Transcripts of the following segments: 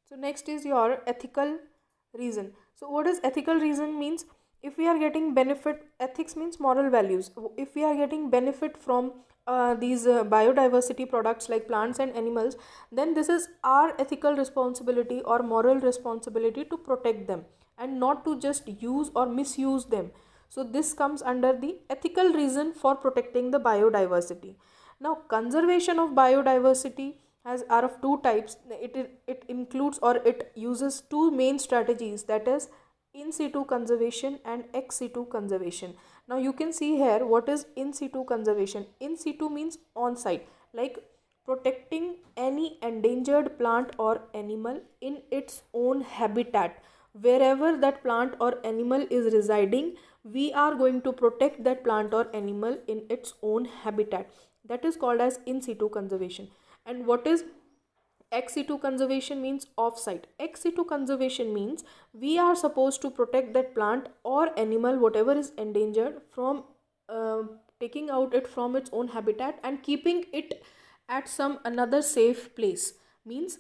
So next is your ethical reason. So what does ethical reason means? If we are getting benefit, ethics means moral values. If we are getting benefit from these biodiversity products like plants and animals, then this is our ethical responsibility or moral responsibility to protect them and not to just use or misuse them. So this comes under the ethical reason for protecting the biodiversity. Now conservation of biodiversity has are of two types. It includes or it uses two main strategies, that is in situ conservation and ex situ conservation. Now you can see here what is in situ conservation. In situ means on site, like protecting any endangered plant or animal in its own habitat. Wherever that plant or animal is residing, we are going to protect that plant or animal in its own habitat. That is called as in situ conservation. And what is ex situ conservation? Means off site. Ex situ conservation means we are supposed to protect that plant or animal, whatever is endangered, from taking out it from its own habitat and keeping it at some another safe place. Means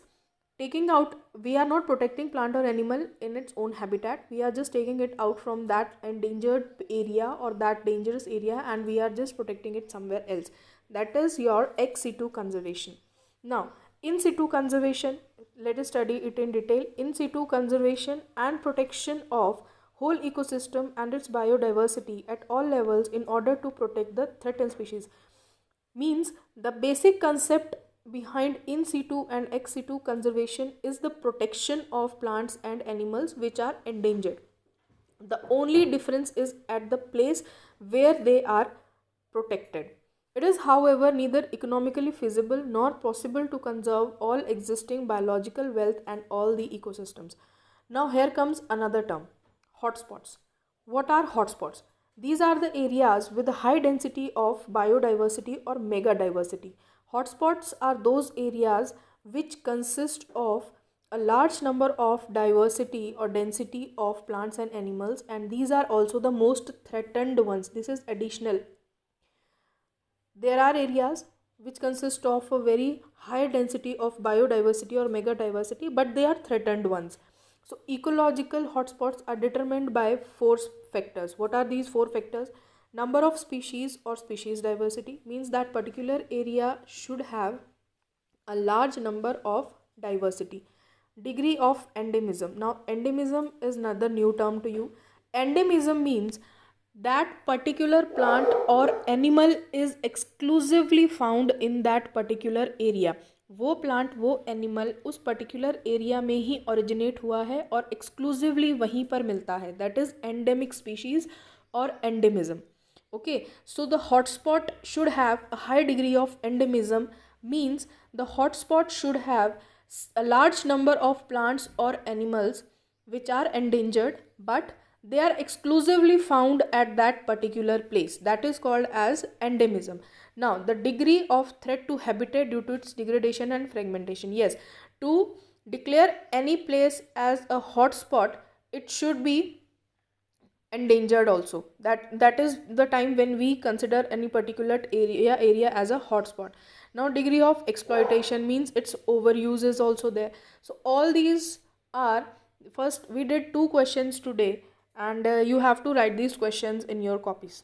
taking out, we are not protecting plant or animal in its own habitat, we are just taking it out from that endangered area or that dangerous area and we are just protecting it somewhere else. That is your ex situ conservation. Now in situ conservation, let us study it in detail. In situ conservation and protection of whole ecosystem and its biodiversity at all levels in order to protect the threatened species. Means the basic concept behind in situ and ex situ conservation is the protection of plants and animals which are endangered. The only difference is at the place where they are protected. It is, however, neither economically feasible nor possible to conserve all existing biological wealth and all the ecosystems. Now, here comes another term, hotspots. What are hotspots? These are the areas with a high density of biodiversity or megadiversity. Hotspots are those areas which consist of a large number of diversity or density of plants and animals, and these are also the most threatened ones. This is additional. There are areas which consist of a very high density of biodiversity or megadiversity, but they are threatened ones. So ecological hotspots are determined by four factors. What are these four factors? Number of species or species diversity, means that particular area should have a large number of diversity. Degree of endemism. Now endemism is another new term to you. Endemism means that particular plant or animal is exclusively found in that particular area. वो plant वो animal उस particular area में ही originate हुआ है और exclusively वहीं पर मिलता है. दैट इज एंडेमिक स्पीशीज और endemism. Okay, so the hotspot should have a high degree of endemism, means the hotspot should have a large number of plants or animals which are endangered, but they are exclusively found at that particular place. That is called as endemism. Now the degree of threat to habitat due to its degradation and fragmentation. Yes, to declare any place as a hotspot, it should be endangered also. That is the time when we consider any particular area as a hotspot. Now degree of exploitation means its overuse is also there. So all these are, first we did two questions today, and you have to write these questions in your copies.